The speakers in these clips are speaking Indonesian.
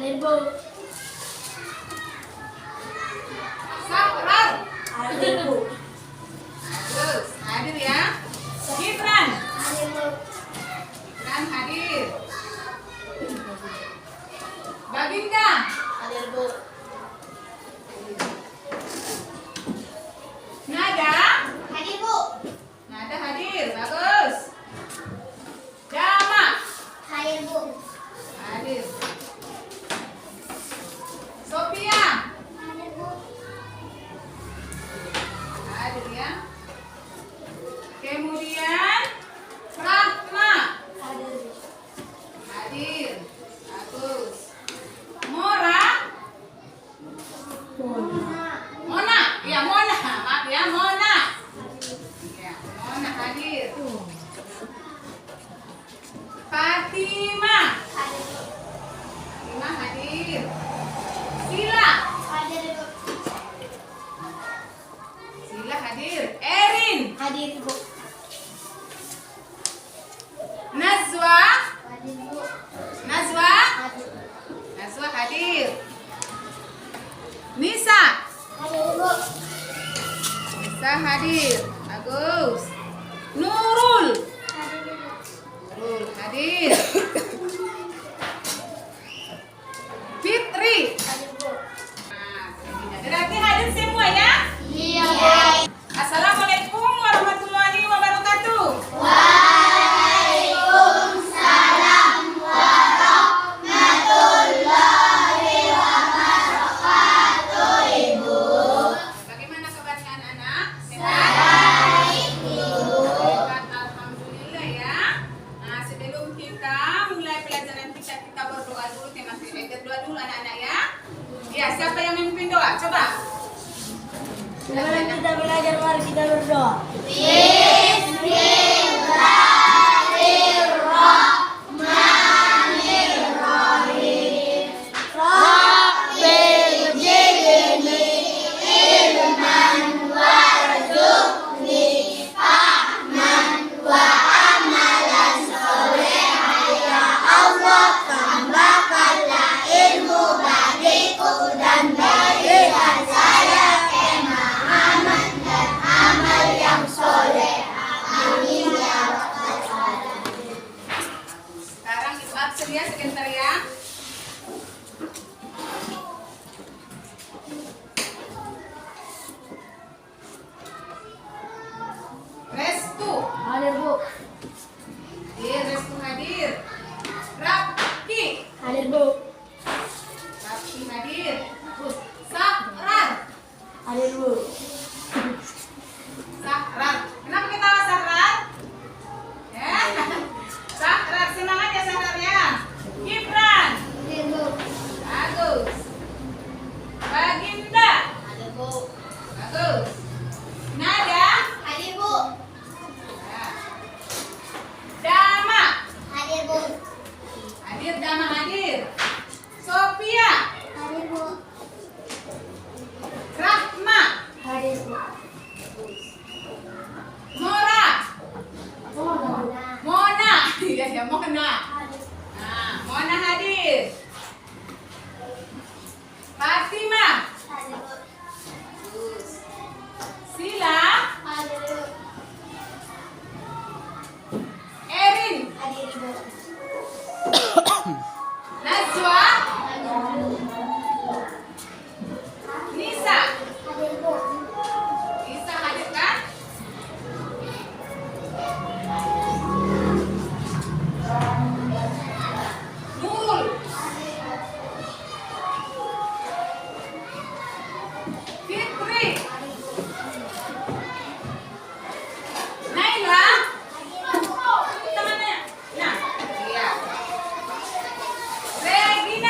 Hadir, Bu. Sakrar. Hadir, Bu. Bagus. Hadir ya. Gibran. Hadir, Bu. Gibran hadir. Baginda. Hadir, Bu. Nada. Hadir, Bu. Nada hadir. Bagus. Dama. Hadir, Bu. Hadir. Sophia. Hadir, Bu. Hadir ya. Kemudian Rahma. Hadir, Bu. Hadir. Bagus. Mora. Mona. Ya Mona. Maaf ya Mona. Ya, Mona hadir. Fatima. Hadir, Bu. Fatima hadir. Sila. Hadir, Bu. Sila hadir. Erin. Hadir, Bu. Nazwa. Hadir, Bu. Nazwa. Hadir. Nazwa hadir. Nisa. Hadir, Bu. Nisa hadir. Bagus. Nurul. Hadir, Bu. Nurul hadir. Fitri. Hadir, Bu. Nah, berarti hadir semua ya? Iya, Bu. Assalamualaikum warahmatullahi wabarakatuh. Waalaikumsalam warahmatullahi wabarakatuh, Ibu. Bagaimana kabarnya anak-anak? Baik, Ibu. Sehat, alhamdulillah ya. Nah, sebelum kita mulai pelajaran kita berdoa dulu. Tema berdoa dulu anak-anak ya. Ya, siapa yang memimpin doa? Coba. Sebelum kita belajar, mari kita berdoa. Bismillahirrahmanirrahim. Rabbil jibni ilman warzuqni fahman wa amalan solehan ya Allah. Tambahkanlah ilmu bagiku dan berikan saya pemahaman dan amal yang soleh. Amin ya rabbal alamin. Sekarang ibu absen ya sebentar ya. Restu. Hadir, Bu. Iya, Restu hadir. Rafki. Hadir, Bu. Rafki hadir. Bagus. Sakrar. Hadir, Bu. Sakrar. Kenapa ketawa Sakrar? Ya. Sakrar, semangat ya Sakrar ya. Gibran. Hadir, Bu. Bagus. Baginda. Hadir, Bu. Bagus. Nada. Hadir, Bu. Ya. Dama. Hadir, Bu. Hadir, Dama hadir. Sophia. Hadir, Bu. Rahma. Hadir, Bu. Mora. Mona. Mona. Iya ya Mona. Hadir. Nah, Mona hadir. Fatima. Hadir, Bu. Bagus. Sila. Hadir, Bu. Erin. Hadir, Bu. Najwa. Hadir, Bu. Nisa. Hadir, Bu. Nisa hadir kan? Nurul. Fitri. Naila. Tangannya. Nah, iya. Regina.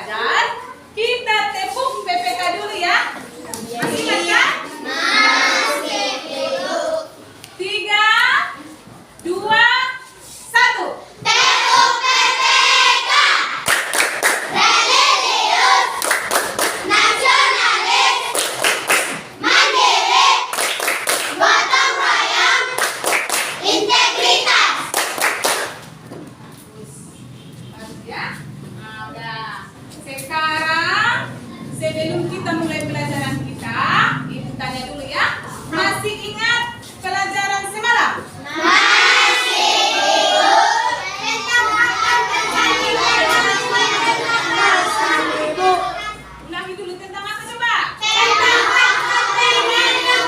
belajar. Kita tepuk PPK dulu ya. Masih ingat kan? Masih. 3, 2, 1. Tepuk PPK, religius, nasionalis, mandiri, gotong royong, integritas. Bagus ya. Nah, udah. Sekarang sebelum kita mulai pelajaran kita, Ibu tanya dulu ya. Masih ingat pelajaran semalam? Masih, Ibu. Tentang makan pertandingan Ibu. Ulangi dulu tentang apa coba? Tentang makan pertandingan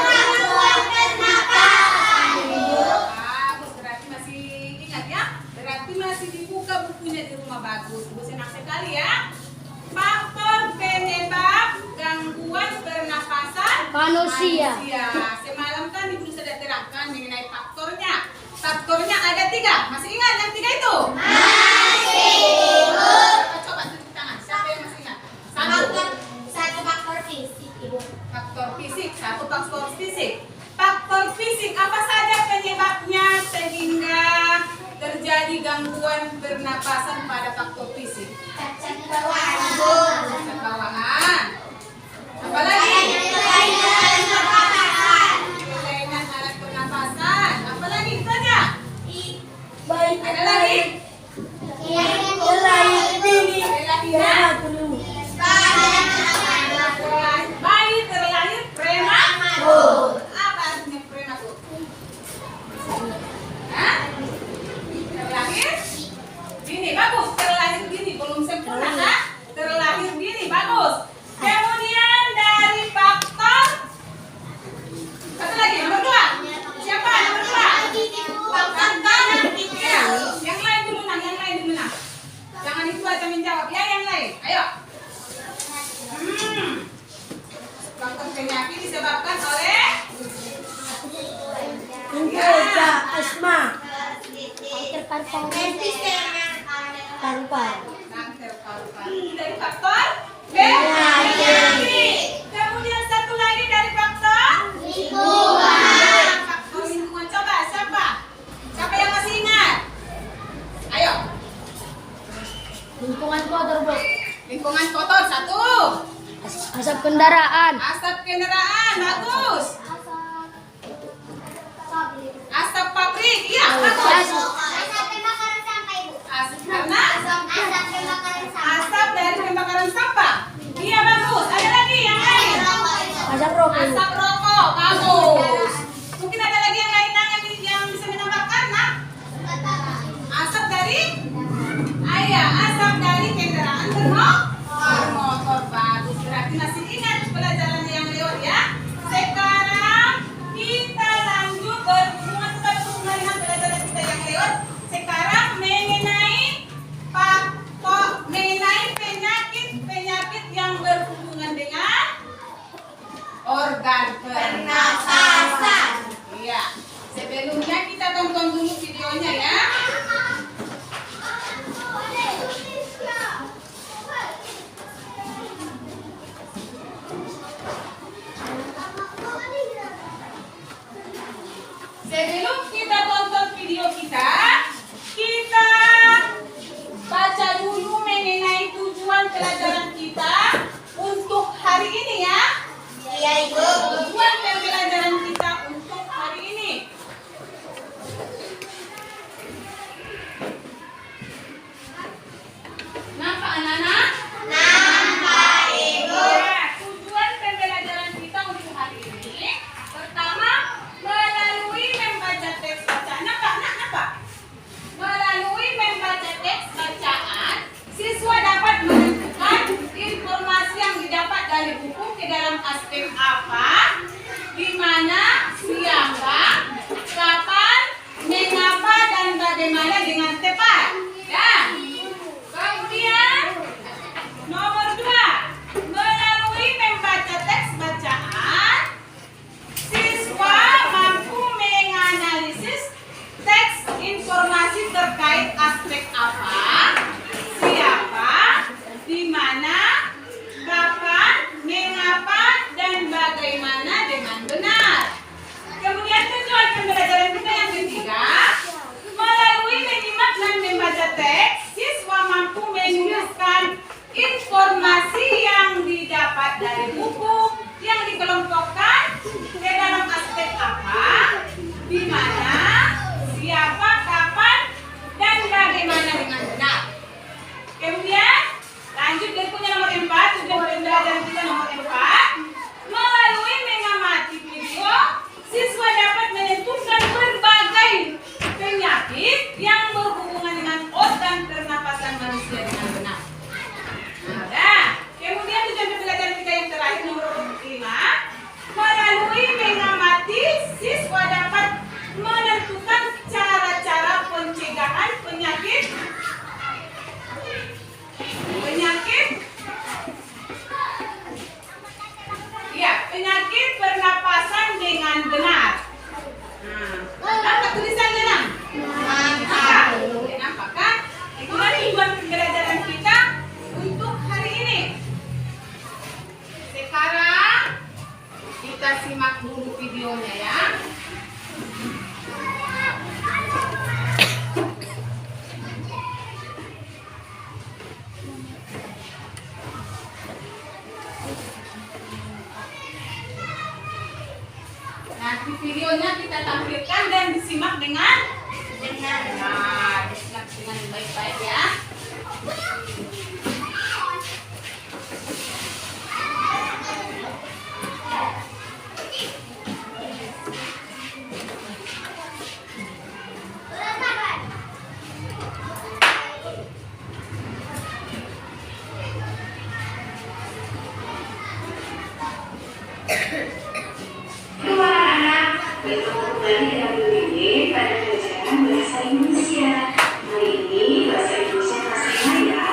pernapasan Ibu. Bagus, berarti masih ingat ya? Berarti masih dibuka bukunya di rumah. Bagus, Ibu senang sekali ya. Faktor penyebab gangguan pernapasan Manusia. Semalam kan Ibu sudah terangkan mengenai faktornya. Faktornya ada 3. Masih ingat yang 3 itu? Masih, Ibu. Coba tunjuk tangan. Siapa yang masih ingat? Satu faktor fisik, Ibu. Faktor fisik. 1 faktor fisik. Faktor fisik apa saja penyebabnya sehingga terjadi gangguan pernapasan pada faktor fisik? Cacat bawaan, Ibu. Cacat bawaan. Apalagi? Kelainan alat pernapasan. Apalagi itu aja? Baik Ada lagi? terlahir dini prematur. Bayi terlahir prematur. Apa artinya prematur? Hah? Terlahir dini. Bagus. Terlahir dini. Belum sempurna kan? Terlahir dini. Bagus. Kemudian dari faktor satu lagi, nomor 2. Siapa nomor 2? Ya, yang lain dulu nah, yang lain dulu nah. Jangan itu aja menjawab ya, yang lain. Ayo. Faktor penyakit disebabkan oleh Influenza, asma, Paru-paru. paru-paru. kanker paru-paru. Dari faktor penyakit. Kemudian satu lagi dari faktor Lingkungan. faktor lingkungan. Coba siapa? Siapa yang masih ingat? Ayo. Lingkungan kotor, Bu. Lingkungan kotor 1. Asap kendaraan. Asap kendaraan bagus. Asap pabrik, iya bagus. Asap pembakaran sampah, Ibu. Karena Asap pembakaran sampah. asap dari pembakaran sampah. Iya bagus. Ada lagi yang lain? Asap rokok. Bu. Asap rokok bagus. Mungkin ada lagi yang lain yang bisa menambahkan, nah? Asap dari asap dari kendaraan bermotor bagus. Berarti masih ingat pelajaran yang lewat ya. Sekarang kita lanjut kita melihat pelajaran kita yang lewat. Sekarang mengenai penyakit videonya kita tampilkan dan disimak dengan benar. Disimak dengan baik-baik ya. Bertemu kembali dengan Bu Nini pada pelajaran Bahasa Indonesia. Hari ini Bahasa Indonesia kelas 5 ya,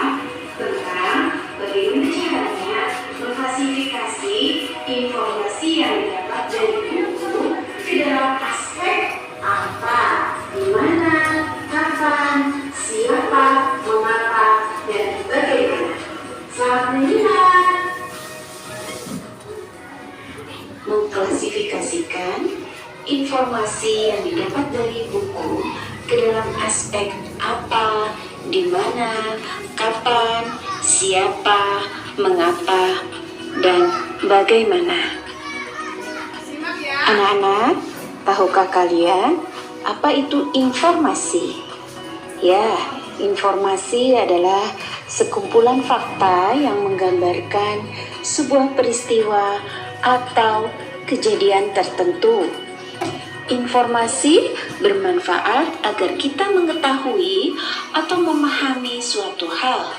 tentang bagaimana caranya mengklasifikasi informasi yang didapat dari buku ke dalam aspek apa, di mana, kapan, siapa, mengapa, dan bagaimana. Selamat mendengar. Mengklasifikasikan informasi yang didapat dari buku ke dalam aspek apa, di mana, kapan, siapa, mengapa, dan bagaimana. Simak ya. Anak-anak, tahukah kalian apa itu informasi? Ya, informasi adalah sekumpulan fakta yang menggambarkan sebuah peristiwa atau kejadian tertentu. Informasi bermanfaat agar kita mengetahui atau memahami suatu hal.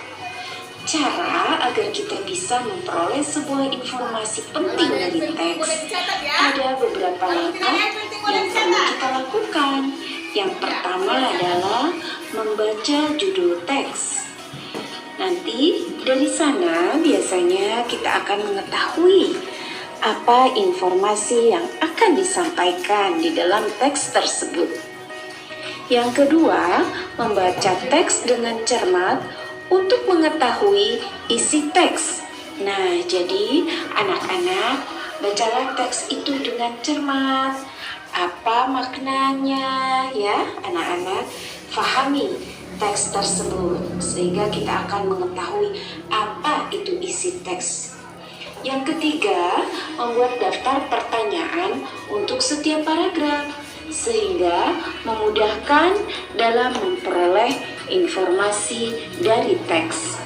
Cara agar kita bisa memperoleh sebuah informasi penting dari teks, ada beberapa langkah yang perlu kita lakukan. Yang pertama adalah membaca judul teks. Nanti dari sana biasanya kita akan mengetahui apa informasi yang akan disampaikan di dalam teks tersebut. Yang kedua, membaca teks dengan cermat untuk mengetahui isi teks. Nah, jadi anak-anak, bacalah teks itu dengan cermat. Apa maknanya ya, anak-anak? Fahami teks tersebut sehingga kita akan mengetahui apa itu isi teks. Yang ketiga, membuat daftar pertanyaan untuk setiap paragraf sehingga memudahkan dalam memperoleh informasi dari teks.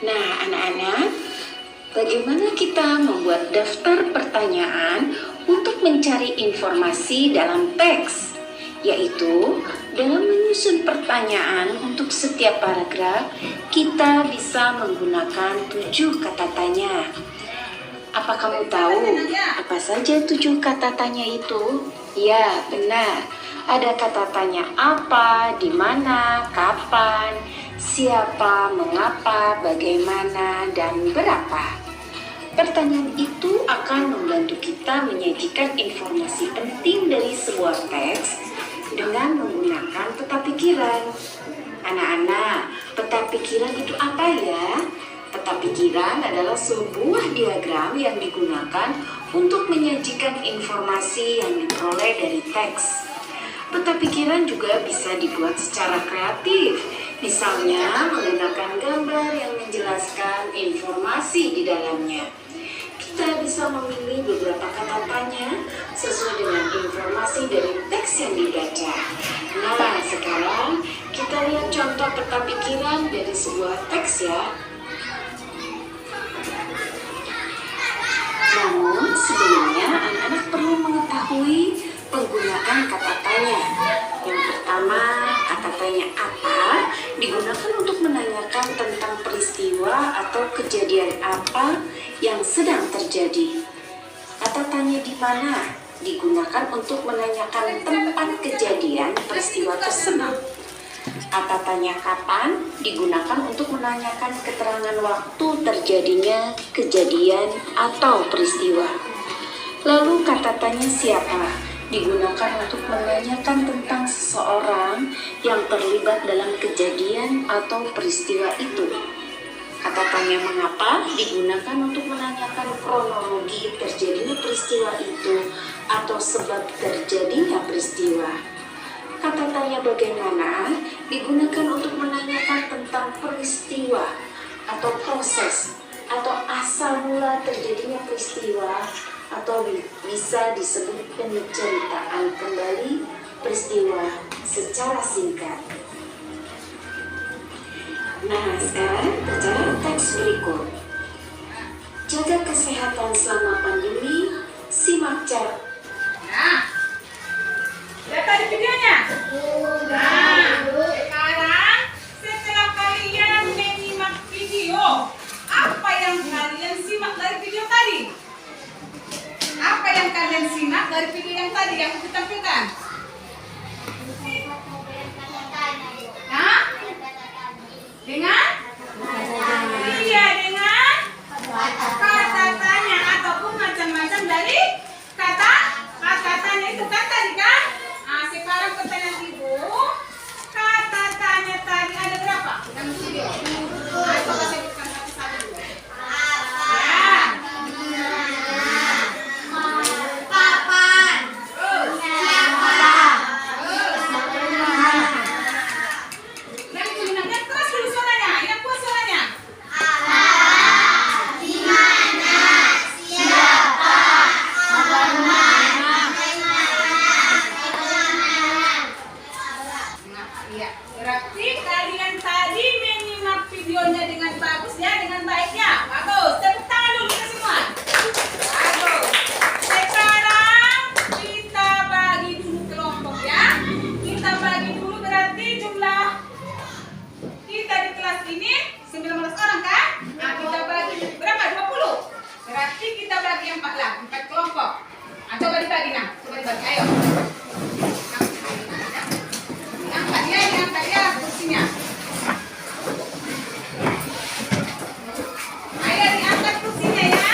Nah, anak-anak, bagaimana kita membuat daftar pertanyaan untuk mencari informasi dalam teks? Yaitu dalam menyusun pertanyaan untuk setiap paragraf, kita bisa menggunakan 7 kata tanya. Apa kamu tahu apa saja 7 kata tanya itu? Ya, benar. Ada kata tanya apa, di mana, kapan, siapa, mengapa, bagaimana, dan berapa. Pertanyaan itu akan membantu kita menyajikan informasi penting dari sebuah teks dengan menggunakan peta pikiran. Anak-anak, peta pikiran itu apa ya? Peta pikiran adalah sebuah diagram yang digunakan untuk menyajikan informasi yang diperoleh dari teks. Peta pikiran juga bisa dibuat secara kreatif, misalnya menggunakan gambar yang menjelaskan informasi di dalamnya. Kita bisa memilih beberapa kata tanya sesuai dengan informasi dari teks yang dibaca. Nah, sekarang kita lihat contoh peta pikiran dari sebuah teks ya. Namun, sebelumnya anak-anak perlu mengetahui penggunaan kata tanya. Yang pertama, kata tanya apa digunakan untuk menanyakan tentang peristiwa atau kejadian apa yang sedang terjadi. Kata tanya di mana digunakan untuk menanyakan tempat kejadian peristiwa tersebut. Kata tanya kapan digunakan untuk menanyakan keterangan waktu terjadinya kejadian atau peristiwa. Lalu kata tanya siapa digunakan untuk menanyakan tentang seseorang yang terlibat dalam kejadian atau peristiwa itu. Kata tanya mengapa digunakan untuk menanyakan kronologi terjadinya peristiwa itu atau sebab terjadinya peristiwa. Kata tanya bagaimana digunakan untuk menanyakan tentang peristiwa atau proses atau asal mula terjadinya peristiwa atau bisa disebut penceritaan kembali peristiwa secara singkat. Nah, sekarang baca teks berikut. Jaga kesehatan selama pandemi, simak cara. Nah, lihat tadi videonya. Nah, sekarang setelah kalian menyimak video, apa yang kalian simak dari video tadi? Apa yang kalian simak dari video yang tadi yang aku tampilkan? Hah? Dengan? Iya, dengan kata tanya ataupun macam-macam dari kata tanya itu kan tadi kan? Nah, sekarang pertanyaan ibu, kata tanya tadi ada berapa dalam video? Nah, coba sebutkan satu-satu dulu. Ya. Papan. Terus. Siapa? Yang yang keras dulu suaranya, yang kuat suaranya. Apa? Di mana? Siapa? Bagaimana? Nah, iya. Berarti kalian tadi menyimak videonya dengan bagus ya, dengan baik ya. Bagus. Tepuk tangan dulu kita semua. Bagus. Sekarang kita bagi dulu kelompok ya. Kita bagi dulu berarti jumlah kita di kelas ini 19 orang kan? Nah, kita bagi berapa? 20. Berarti kita bagi 4 lah, 4 kelompok. Nah, coba dibagi nah. Coba dibagi. Ayo. Diangkat ya kursinya. Ayo diangkat kursinya ya.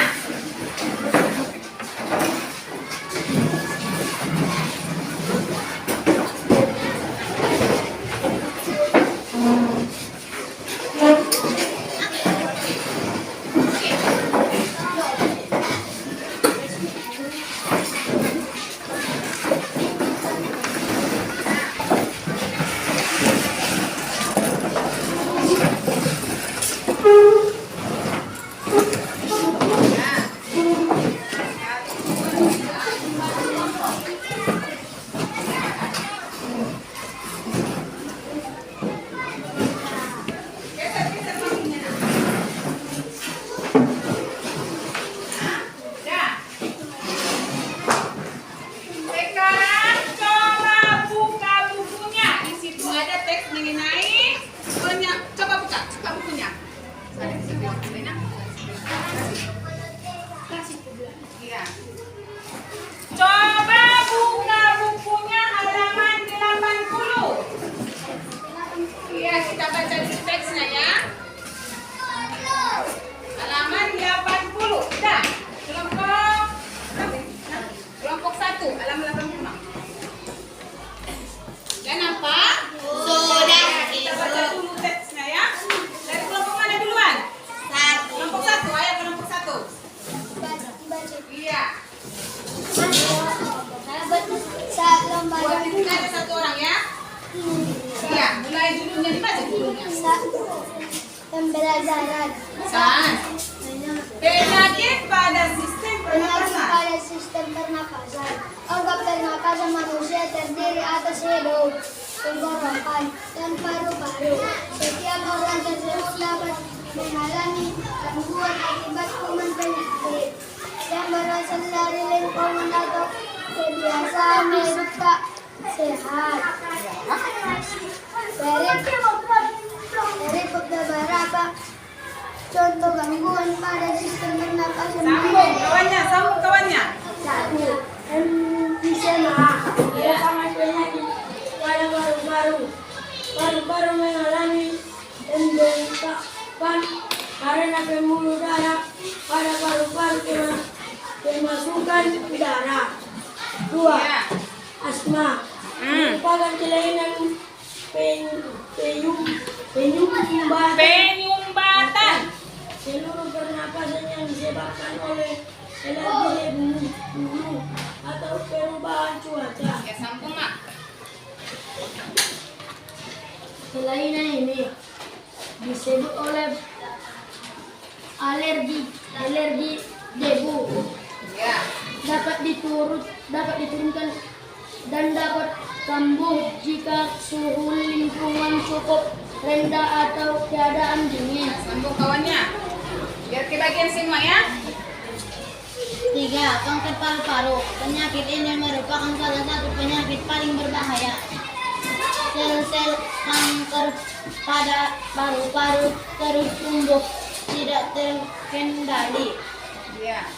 Sekarang coba buka bukunya. Di situ ada teks mengenai coba buka bukunya. Ada di situ bukunya. Iya. Coba buka bukunya halaman 80. Iya, kita baca dulu teksnya ya. Halaman 80. Sudah. Kelompok 1, halaman 85. Dan apa? Sudah. Kita baca dulu teksnya ya. Dari kelompok mana duluan? Kelompok 1, ayo kelompok 1. Iya. Sa lembaga Buat itu ada 1 orang ya. Iya, mulai judulnya dibaca judulnya. pembelajaran. San. Penyakit pada sistem Penyakit pernapasan. pada sistem pernapasan. Organ pernapasan manusia terdiri atas hidung, tenggorokan, dan paru-paru. Setiap organ tersebut dapat mengalami gangguan akibat kuman penyakit yang berasal dari lingkungan atau kebiasaan hidup tak sehat. Dari beberapa contoh gangguan pada sistem pernapasan. Sambung kawannya. Satu, emfisema, merupakan penyakit pada paru-paru. Paru-paru mengalami pembengkakan karena pembuluh darah pada paru-paru kemasukan udara. Dua, Ya. asma, merupakan kelainan penyumbatan Penyumbatan. seluruh pernapasan yang disebabkan oleh alergi bulu atau perubahan cuaca. Ya sambung mak. Kelainan ini disebut oleh alergi debu. Ya. Dapat diturunkan dan dapat kambuh jika suhu lingkungan cukup rendah atau keadaan dingin. Sambung kawannya. Biar kebagian semua ya. 3. Kanker paru-paru. Penyakit ini merupakan salah satu penyakit paling berbahaya. Sel-sel kanker pada paru-paru terus tumbuh tidak terkendali. Ya.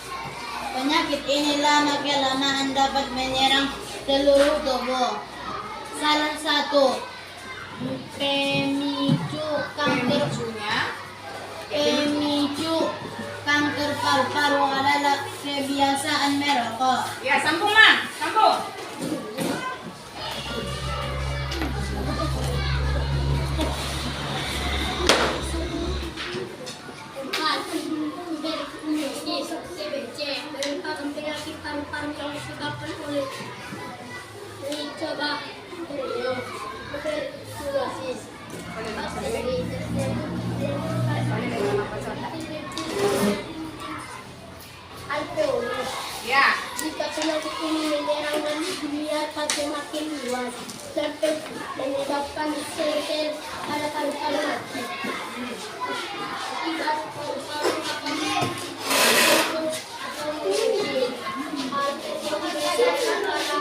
Penyakit ini lama-kelamaan dapat menyerang seluruh tubuh. Salah satu pemicu kanker paru-paru adalah kebiasaan merokok. Ya, sambung Ma. Sambung. Merupakan penyakit paru-paru yang disebabkan oleh coba tuberkulosis. Alveolus. Ya. Jika penyakit ini menyerang dan dibiarkan semakin luas sampai menyebabkan sel-sel pada paru-paru mati. Akibat paru-paru akan tertutup atau mengecil. Hal tersebut disebabkan karena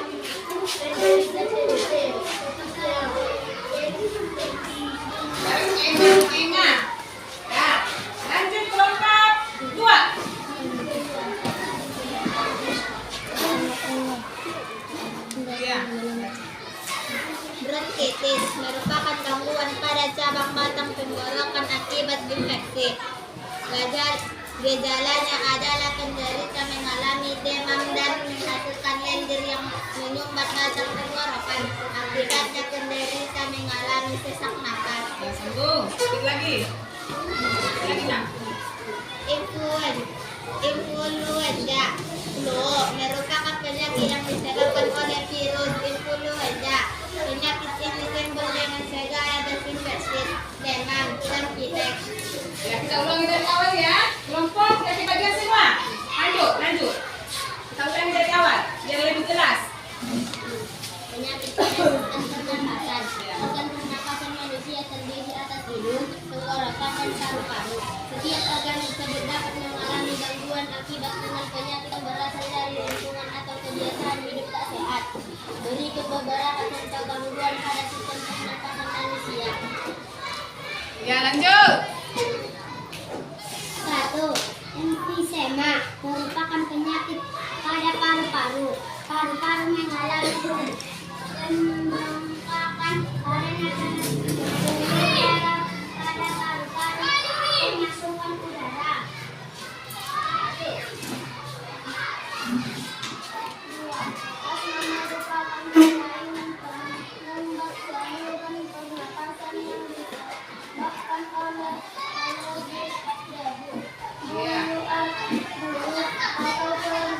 penderita TBC yang Emma. Ya. Lanjut kelompok 2. Ya. bronkitis merupakan gangguan pada cabang batang tenggorokan akibat infeksi. Gejalanya adalah penderita mengalami demam dan menghasilkan lendir yang menyumbat batang tenggorokan. Akibatnya penderita mengalami sesak napas. Ya, sambung. Sedikit lagi. Lagi nak. Influenza flu merupakan penyakit yang disebabkan oleh virus influenza. Penyakit ini timbul dengan segala desinfeksi, demam, dan pilek. Ya, kita ulangi dari awal ya. Kelompok yang kebagian semua. Lanjut. Kita ulangi dari awal biar lebih jelas. Penyakit pada sistem pernapasan. Organ pernapasan manusia terdiri atas hidung, tenggorokan, dan paru-paru. Setiap organ tersebut dapat mengalami gangguan akibat dengan penyakit yang berasal dari lingkungan atau kebiasaan hidup tak sehat. Berikut beberapa contoh gangguan pada sistem pernapasan manusia. Ya, lanjut. 1. Emfisema merupakan penyakit pada paru-paru. Paru-paru mengalami pembengkakan karena udara pada paru-paru pemasukan udara. 2. Asma merupakan kelainan saluran pernapasan yang disebabkan oleh alergi debu, bulu atau perubahan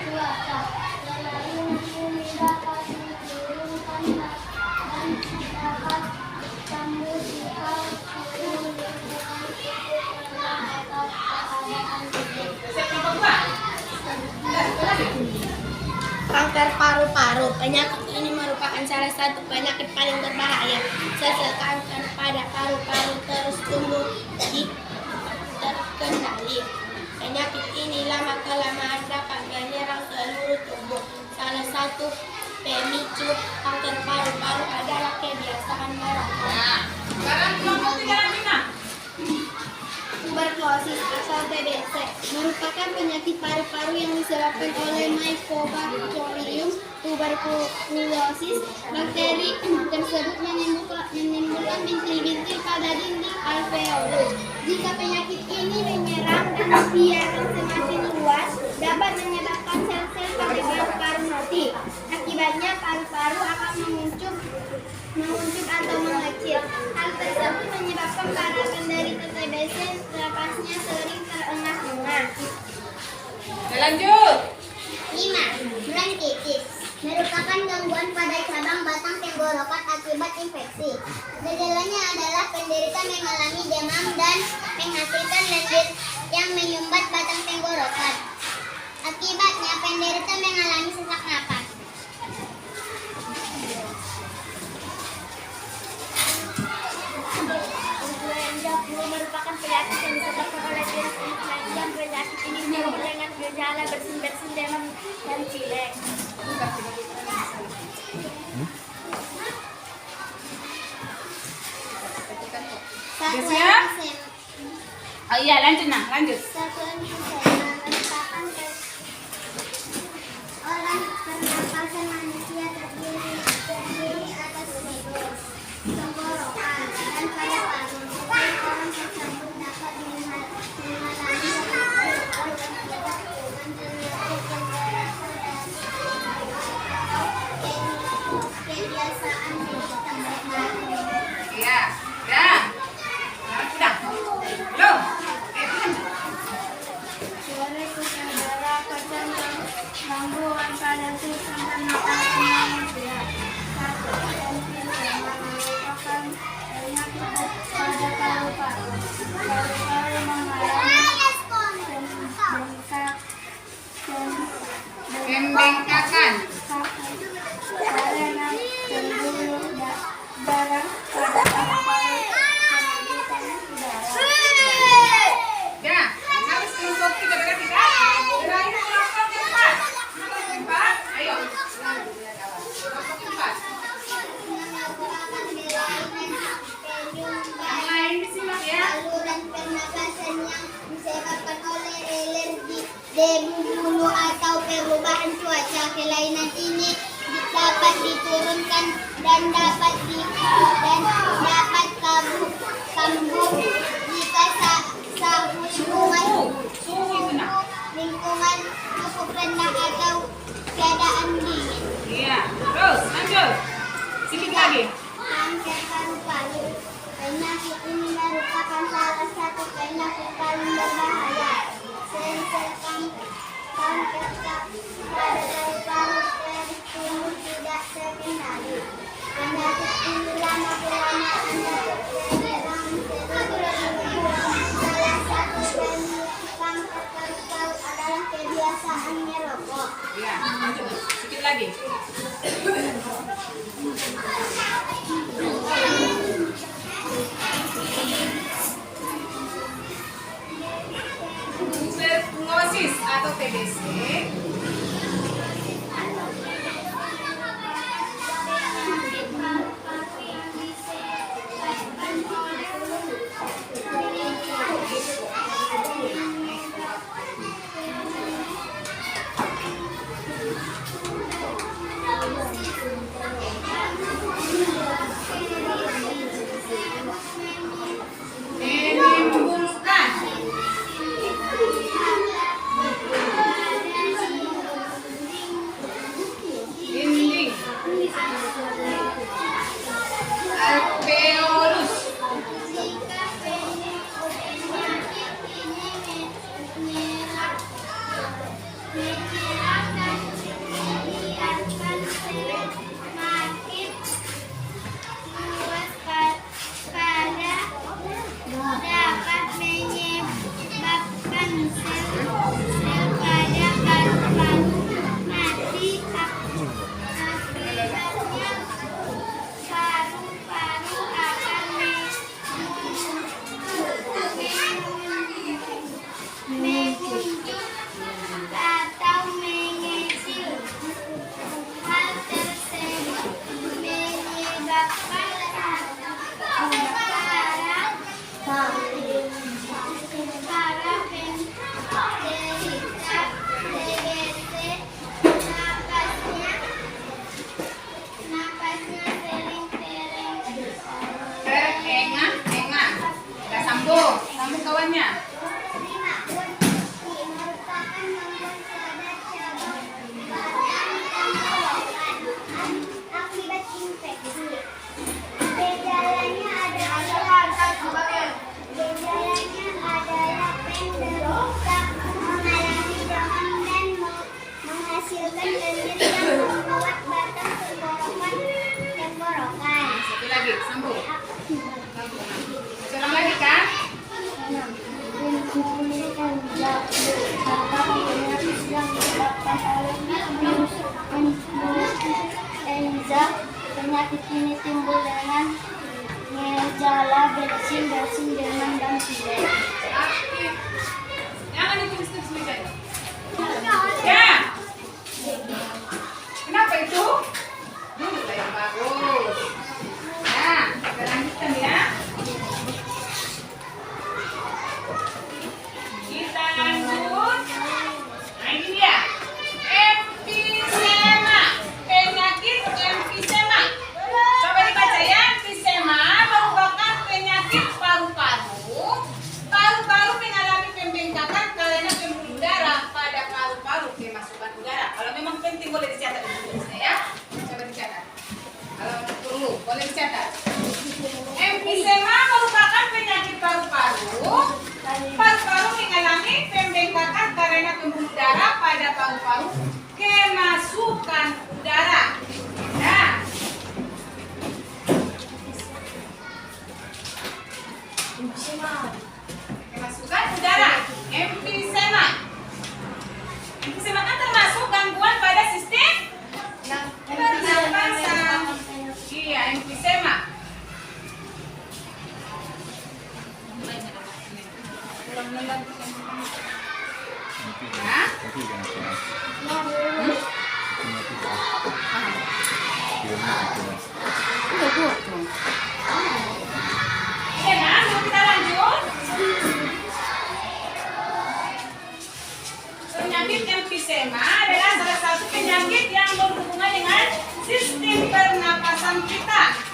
cuaca. Selain ini dapat menurunkan dan dapat kambuh jika suhu lingkungan cukup rendah atau keadaan dingin. Siap kelompok 2. Kanker paru-paru. Penyakit ini merupakan salah satu penyakit paling berbahaya. Sel-sel kanker pada paru-paru terus tumbuh terkendali. Penyakit ini lama-kelamaan dapat menyerang seluruh tubuh. Salah satu pemicu kanker paru-paru adalah kebiasaan merokok. Nah, sekarang kelompok 3 lagi nak. Tuberkulosis atau TBC merupakan penyakit paru-paru yang disebabkan oleh Mycobacterium tuberculosis. Bakteri tersebut menimbulkan bintil-bintil pada dinding alveolus. Jika penyakit ini menyerang dan dibiarkan semakin luas, dapat menyebabkan sel-sel pada paru-paru mati. Akibatnya paru-paru akan menguncup atau mengecil. Hal tersebut menyebabkan para penderita TBC napasnya sering terengah-engah. Lanjut. 5. Bronkitis merupakan gangguan pada cabang batang tenggorokan akibat infeksi. Gejalanya adalah penderita mengalami demam, dan menghasilkan lendir yang menyumbat batang tenggorokan. Akibatnya penderita mengalami sesak napas. Influenza flu merupakan penyakit yang disebabkan oleh virus influenza. Penyakit ini dimulai dengan gejala bersin-bersin demam dan pilek. Siap? Oh iya, lanjut nah, lanjut. Satuan emfisema merupakan orang pernapasan manusia terdiri atas hidung, tenggorokan, dan paru-paru. Setiap orang tersebut dapat mengalami organ akibat penyakit tenggorokan dan kebiasaan hidup tambahan. Iya, dah. Sudah. Belum. Virus udara kacang gangguan pada sistem pernapasan manusia. Satu, emfisema merupakan penyakit pada paru-paru. Paru-paru mengalami Pembengkakan. karena pembuluh darah pada paru-paru pembentukan udara. Dah. Harus kelompok kita dekat kita. Terakhir kelompok keempat. Kelompok keempat. Ayo. Kelompok keempat. Yang lain disimak ya. Saluran pernapasan yang disebabkan oleh alergi, debu bulu atau perubahan cuaca. Kelainan ini dapat diturunkan dan dapat kambuh jika Suhu itu nak. lingkungan cukup rendah atau keadaan dingin. Iya. Terus lanjut. Sedikit lagi. Kanker paru-paru. Penyakit ini merupakan salah satu penyakit paling berbahaya. Sel-sel kanker pada paru-paru tertumbuh tidak terkendali. Penyakit ini lama-kelamaan dapat menyerang seluruh tubuh. Salah satu penyakit kanker paru-paru adalah kebiasaan merokok. Iya. Lanjut. Sedikit lagi. Tuberkulosis atau TBC menimbulkan dinding alveolus. Dapat menyebabkan sel pada paru-paru mati. Akibatnya paru-paru akan menguncut atau mengecil. Hal tersebut menyebabkan para penderita TBC napasnya sering-sering Terengah-engah. Kita sambung kawannya. merupakan membuat sadar cabang tenggorokan akibat infeksi. Gejalanya adalah penderita mengalami demam dan menghasilkan lendir yang membuat batang tenggorokan. Satu lagi, sambung. Sekarang lagi kan? penyakit ini timbul dengan gejala bersin-bersin, demam, dan pilek. Aktif. Jangan ditulis-tulis mejanya. Ya. Kenapa itu? Dulu lah yang bagus. Nah, kita lanjutkan ya. Kita lanjut. Nah, ini dia. Emfisema. Penyakit emfisema. Coba dibaca ya. Emfisema merupakan penyakit paru-paru. Paru-paru mengalami pembengkakan karena pembuluh darah pada paru-paru kemasukan udara. Kalau memang penting boleh dicatat dulu ya. Coba dicatat. Kalau perlu boleh dicatat. Emfisema merupakan penyakit paru-paru. Paru-paru mengalami pembengkakan karena pembuluh darah pada paru-paru kemasukan udara. Nah, kemasukan udara. Emfisema. Emfisema kan termasuk gangguan pada sistem pernapasan. Iya, emfisema. Hah? Oke, nah, yuk kita lanjut. Penyakit emfisema adalah salah satu penyakit yang berhubungan dengan sistem pernapasan kita.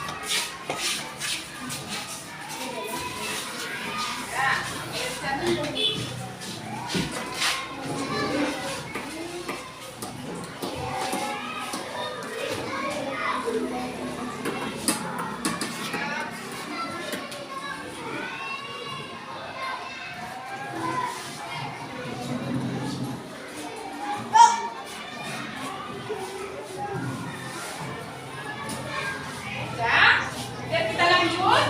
Ya, ya, kita lanjut.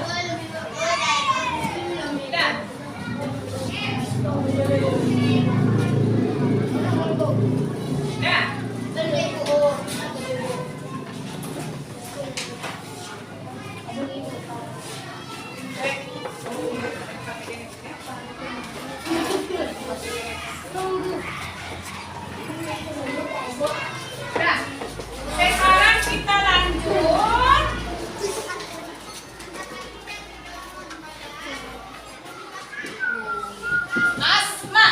Ya. Nah, sekarang kita lanjut. Asma.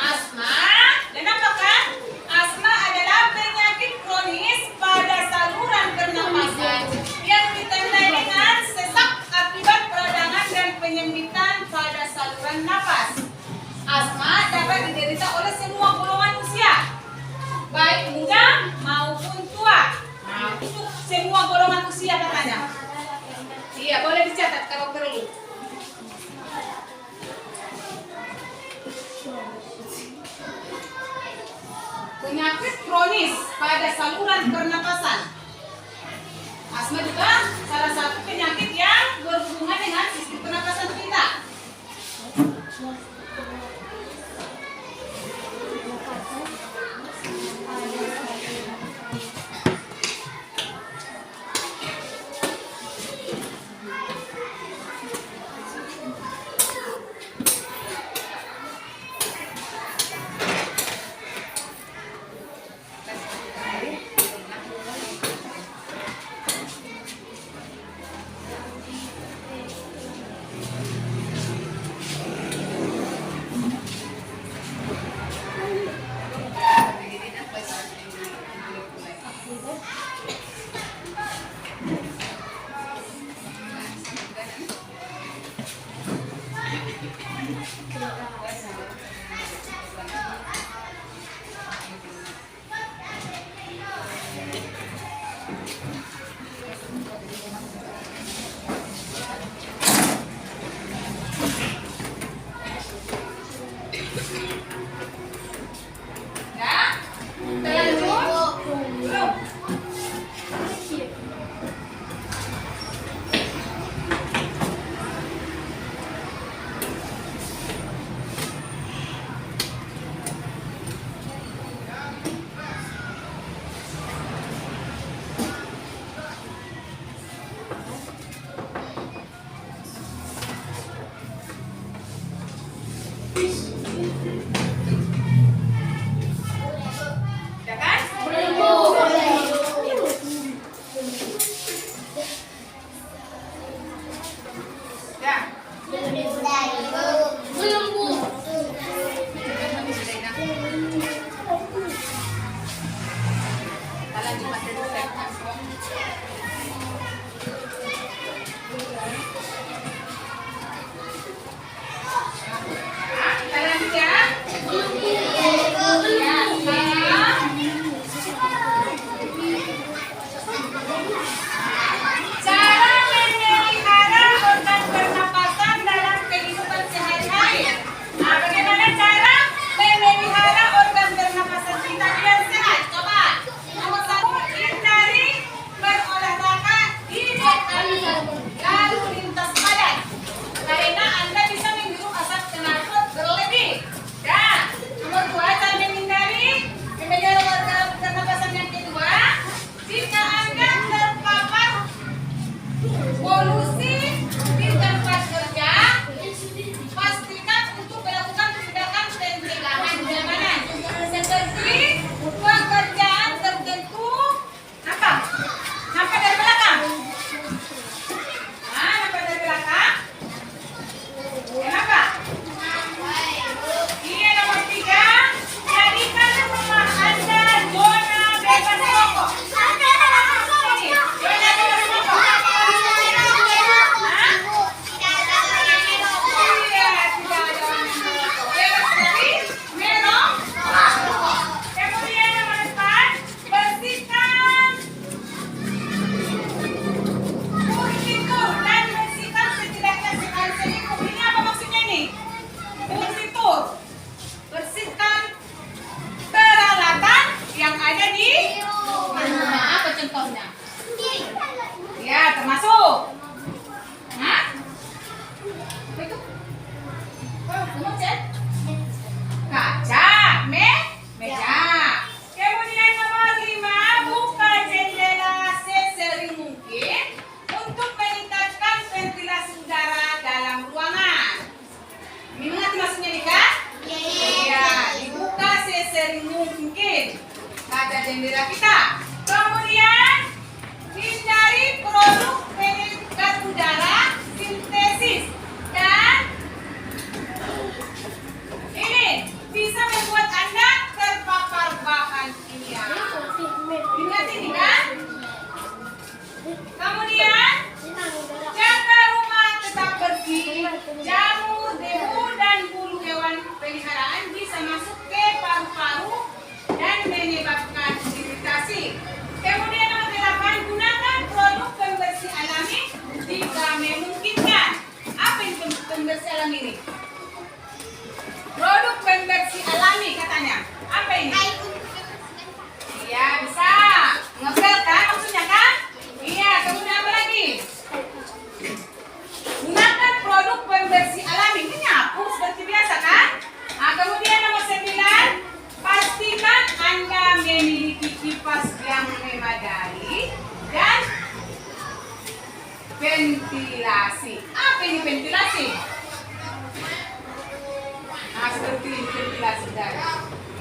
Asma, dan apakah? Asma adalah penyakit kronis pada saluran pernapasan yang ditandai dengan sesak akibat peradangan dan penyempitan pada saluran napas. Asma dapat diderita oleh semua golongan usia, baik muda maupun tua. Nah, untuk semua golongan usia katanya. Iya, boleh dicatat kalau perlu. Penyakit kronis pada saluran pernapasan. Asma juga salah satu penyakit yang berhubungan dengan sistem pernapasan kita. Ya kan? Ya. Kalian di masa dulu ya. Kalian ya. Cara memelihara organ pernapasan dalam kehidupan sehari-hari. Nah, bagaimana cara memelihara organ pernapasan kita biar sehat? Coba. Nomor 1, hindari berolahraga di dekat lalu lintas padat, karena Anda bisa menghirup asap knalpot berlebih. Dan nomor 2, cara menghindari memelihara organ pernapasan yang kedua, jika Anda terpapar polusi di tempat kerja, pastikan untuk melakukan tindakan pencegahan keamanan seperti pekerjaan tertentu. Nampak dari belakang. Nampak dari belakang. Kenapa? Iya, nomor 3, jadikan rumah Anda zona bebas rokok. Ini, zona bebas rokok. Kemudian nomor 4, bersihkan furnitur dan bersihkan setidaknya sekali seminggu. Ini apa maksudnya nih? Furnitur, bersihkan peralatan yang ada di rumah. Apa contohnya? Ya, termasuk. Hah? Apa itu? Kamu cek? Kaca, meja. Kemudian nomor 5, buka jendela sesering mungkin untuk meningkatkan ventilasi udara dalam ruangan. Ini mengerti maksudnya nih kan? Iya, dibuka sesering mungkin kaca jendela kita. Kemudian hindari produk penyedot udara sintesis dan ini bisa membuat Anda terpapar bahan kimia. Ingat ini kan? Kemudian jaga rumah tetap bersih. Jamur, debu, dan bulu hewan peliharaan bisa masuk ke paru-paru dan menyebabkan iritasi. Kemudian nomor 8, gunakan produk pembersih alami jika memungkinkan. Apa itu pembersih alami ini? Produk pembersih alami katanya. Apa ini? Iya, bisa. Ngepel kan maksudnya kan? Iya, kemudian apa lagi? Gunakan produk pembersih alami. Ini nyapu seperti biasa kan? Nah, kemudian nomor 9, pastikan Anda memiliki kipas yang memadai dan ventilasi. Apa ini ventilasi? Nah, seperti ini ventilasi udara.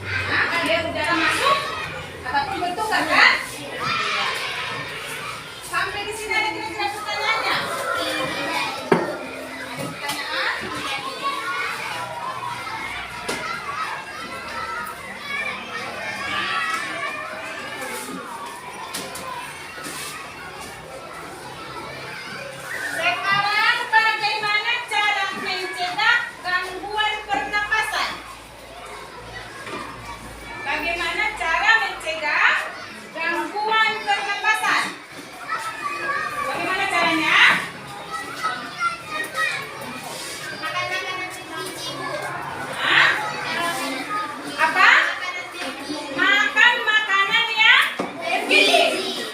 Nah, kan dia udara masuk ataupun bertukar kan? Iya. Sampai di sini ada kira-kira pertanyaannya? Ada pertanyaan? Sekarang bagaimana cara mencegah gangguan pernapasan? Bagaimana cara mencegah gangguan pernapasan? Bagaimana caranya? Hah? Apa? Makan makanan yang bergizi.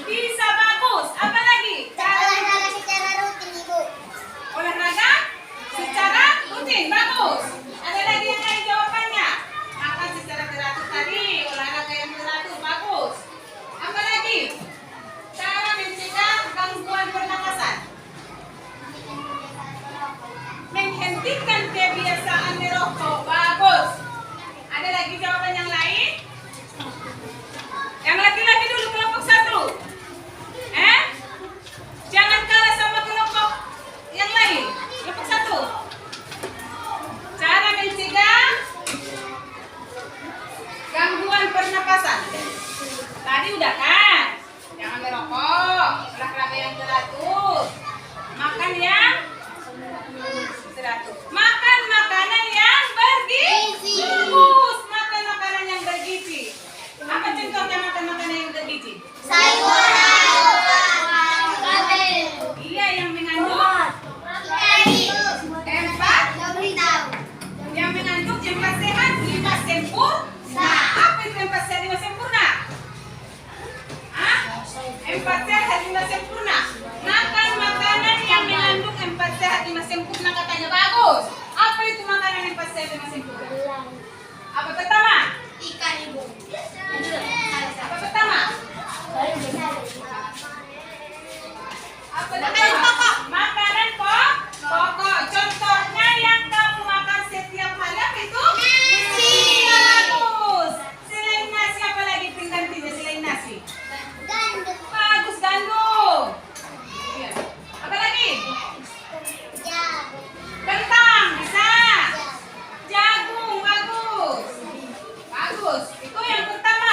Bisa bagus. Apa lagi? Olahraga secara rutin, Ibu. Olahraga secara rutin. Bagus. Ada lagi yang lain jawabannya? Makan secara teratur tadi. Olahraga yang teratur. Bagus. Apa lagi? Cara mencegah gangguan pernapasan. Menghentikan kebiasaan merokok. Ada lagi jawaban yang lain? Yang laki-laki dulu kelompok 1. Jangan kalah sama kelompok yang lain. Kelompok 1. Cara mencegah gangguan pernapasan. Tadi udah kan? Jangan merokok, olahraga yang teratur, makan yang teratur, makan makanan yang bergizi. Bagus, makan makanan yang bergizi. Apa contohnya makan makanan yang bergizi? Iya, yang mengandung empat sehat, 5 sempurna. Apa itu 4 sehat, 5 sempurna? 4 sehat, 5 sempurna. Makan makanan yang mengandung 4 sehat, 5 sempurna katanya bagus. Apa itu makanan 4 sehat, 5 sempurna? Apa pertama? Ikan ibu. Apa pertama? Apa Makanan pertama? pokok. Makanan pokok. Contohnya yang kamu makan setiap hari apa itu? Nasi. Bagus. Selain nasi apa lagi penggantinya selain nasi? Gandum. Bagus, gandum. Iya. Apa lagi? Jagung. Kentang bisa. Jagung bagus. Bagus. Itu yang pertama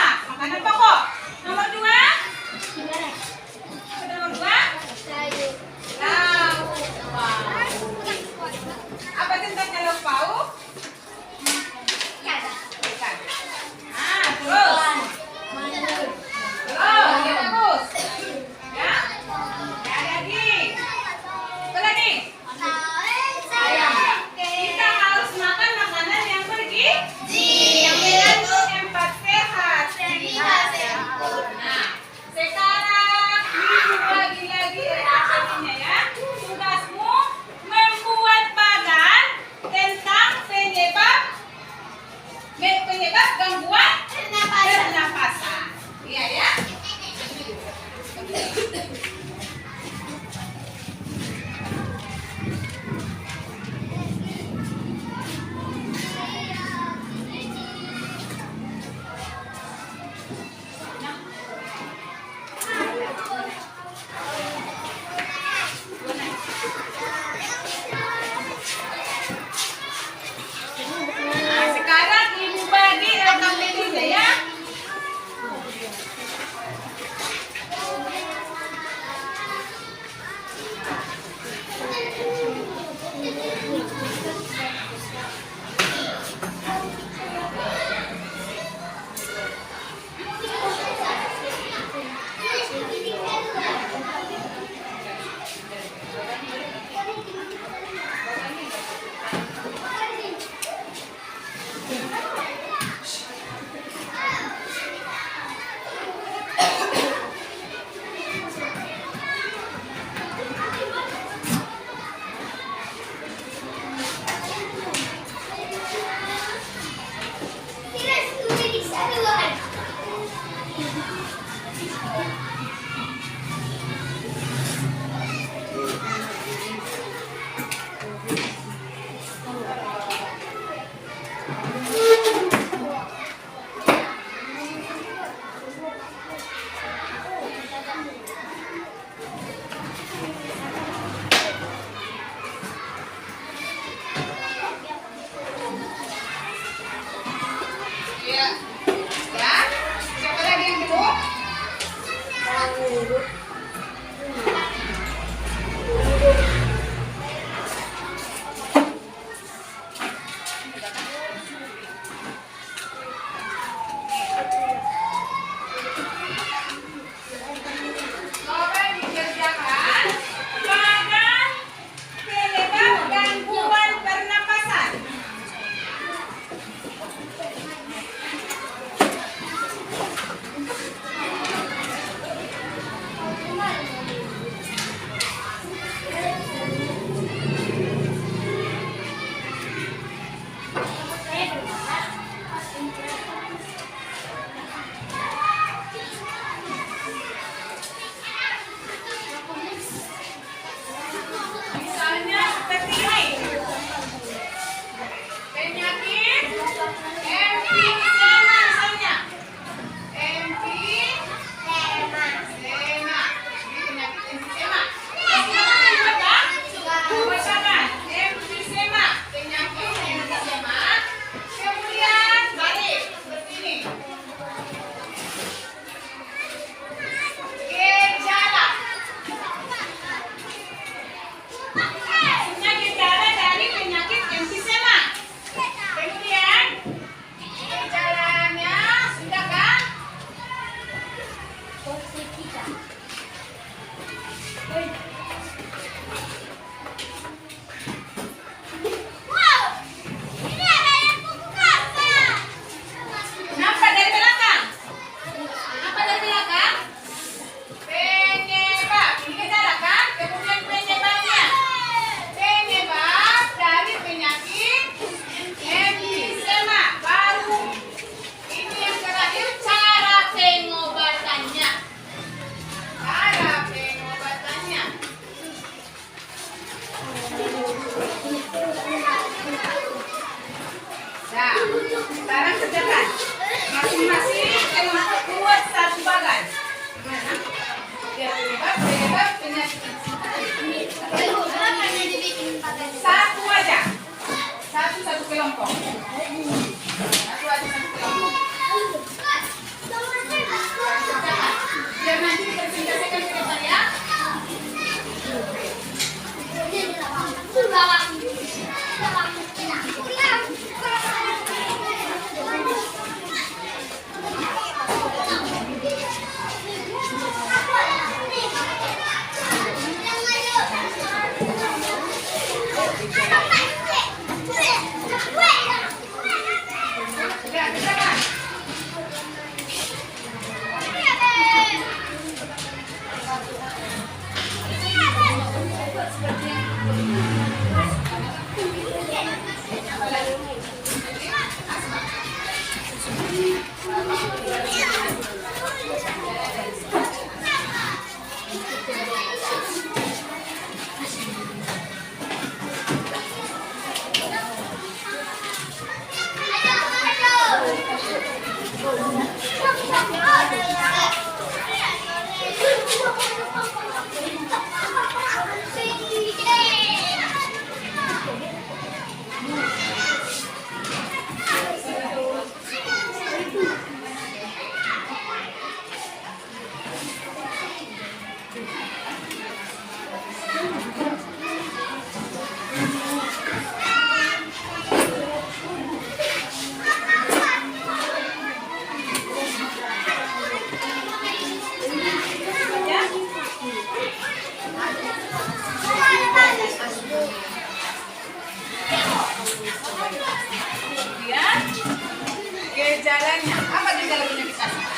gejalanya. Apa gejala penyakit asma?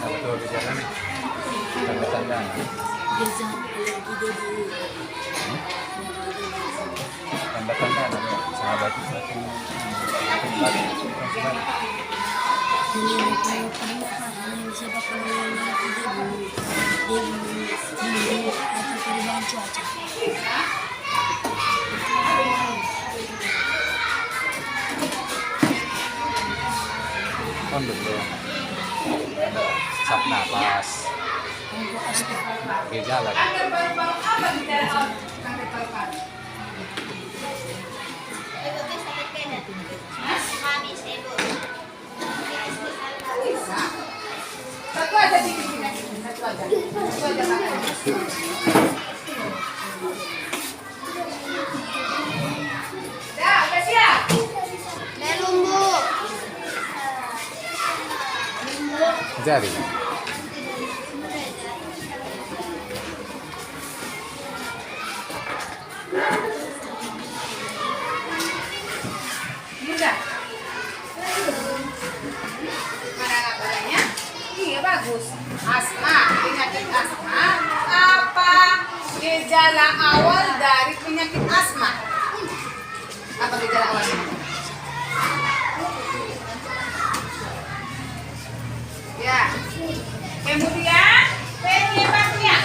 Betul gejala nih. Tanda-tanda. Tanda-tanda ada sahabat satu. Kan betul. Ada sesak napas. Gejala. Kanker paru-paru apa gejala kanker paru-paru? Ibu sakit kena. Mami sibuk. Bisa. Satu aja dikit sini. Satu aja. Satu aja makan. Dah, udah siap? Belum, Bu. Jari. Mudah. Mana kabarnya? Iya bagus. Asma, penyakit asma. Apa gejala awal dari penyakit asma? Apa gejala awalnya? Ya. Kemudian penyebabnya.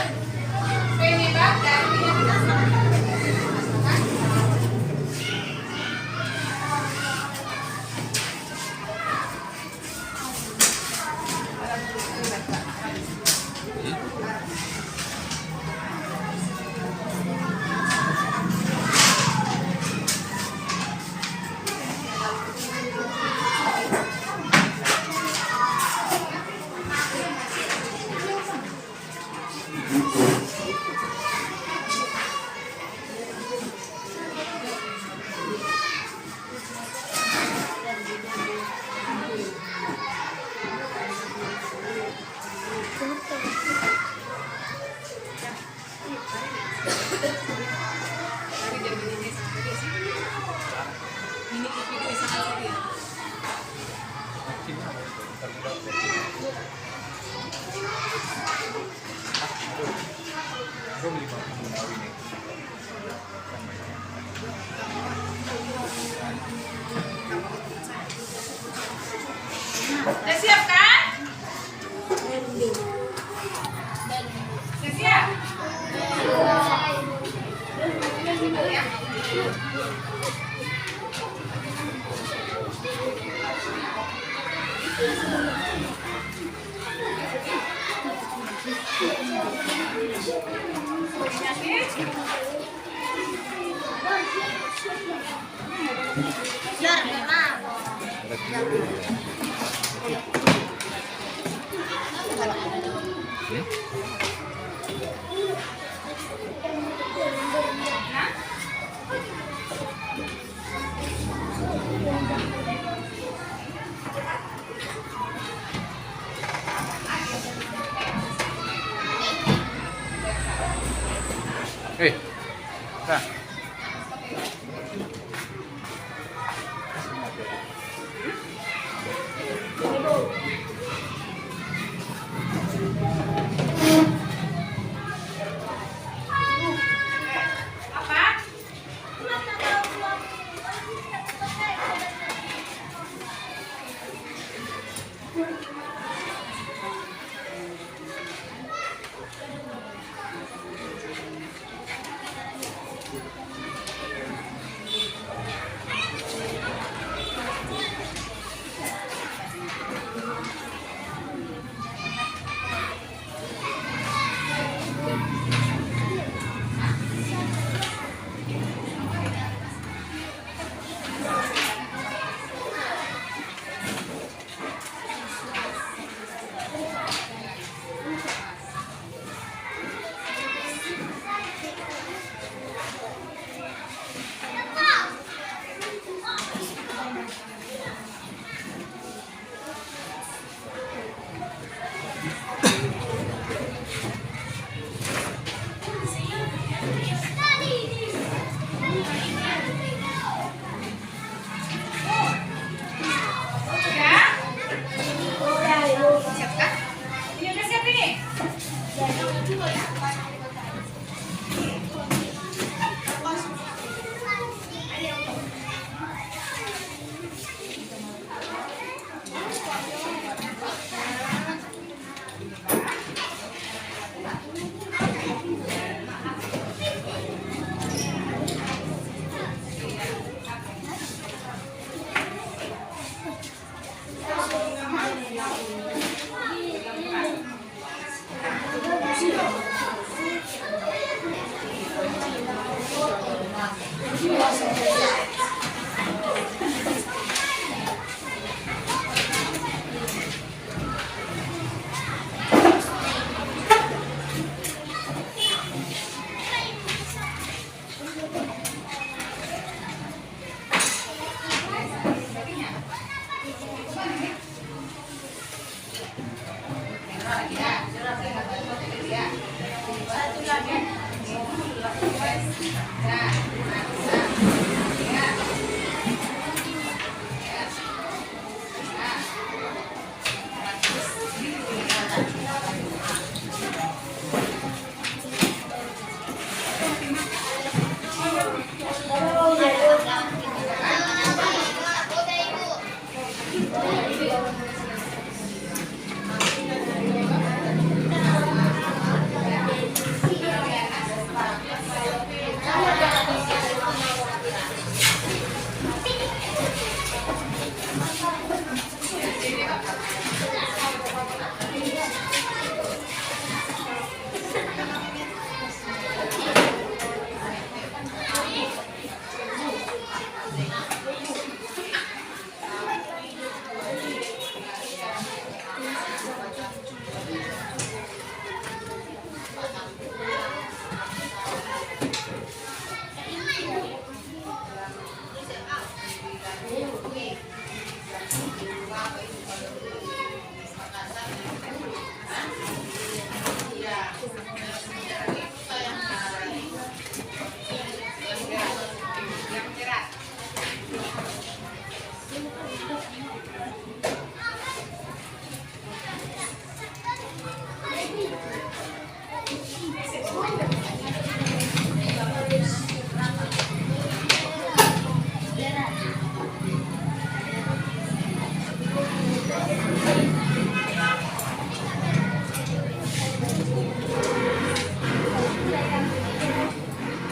Penyebab dari penyakit asma. Udah siap kan? Udah siap? Ya. Nah. Apa?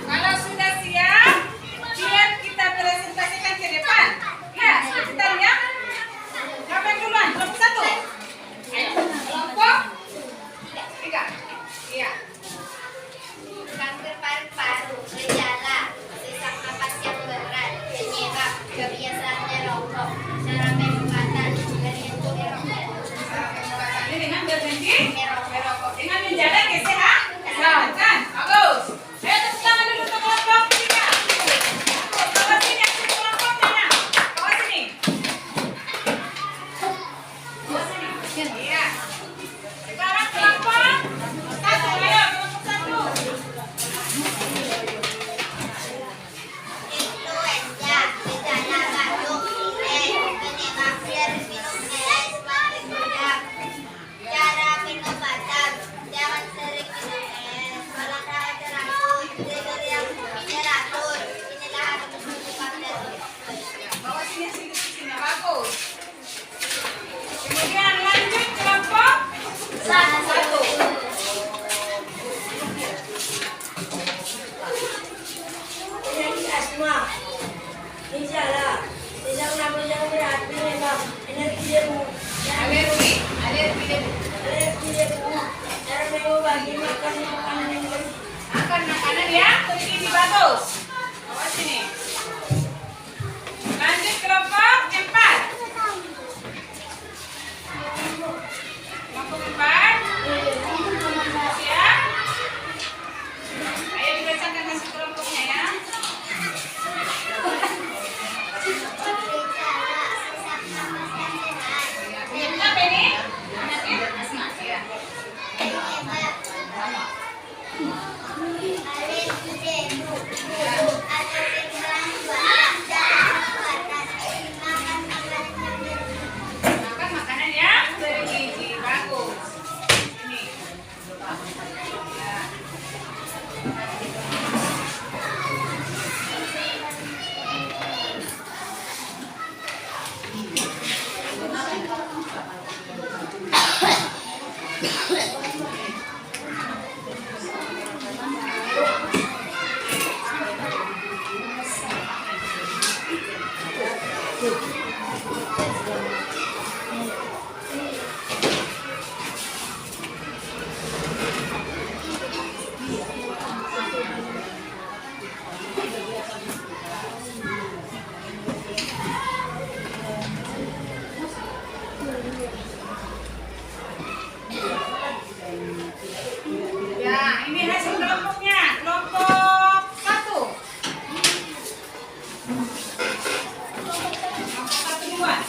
Kalau sudah siap, biar kita presentasikan ke depan. Ya, sebentar ya. Siapa yang duluan? Kelompok 1. Ayo, kelompok 3. Iya. Kanker paru-paru, gejala, sesak napas yang berat, penyebab, kebiasaan merokok, cara pengobatan, terhitung merokok. Ini dengan berhenti merokok. Dengan menjaga kesehatan. Bagus. Ayo tepuk tangan dulu untuk kelompok 3. Bawa sini, aku kelompok mana? Bawa sini. Bawa sini. Iya. Sekarang kelompok 1. Ayo, kelompok 1. Influenza, gejala batuk, pilek, penyebab virus minum es, paling mudah. Cara pengobatan, jangan sering minum es, olahraga teratur, tidur yang teratur. Inilah harus menunjukkan dari Bawa sini. Bagus. Kemudian lanjut kelompok 1. Penyakit asma, gejala, sesak napas yang berat, penyebab, energi debu, Alergi debu. alergi debu, cara mengobati makan makanan yang bergizi. Makan makanan yang bergizi bagus. Bawa sini. Lanjut kelompok 4. Kelompok 4. Siap? Ayo dibacakan hasil kelompoknya ya. Penyakit apa ini? Penyakit asma. Ya. alergi debu, Ya. Ya, ini hasil kelompoknya. Kelompok 1. Kelompok 1 duluan.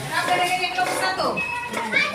Berapa nilainya kelompok 1?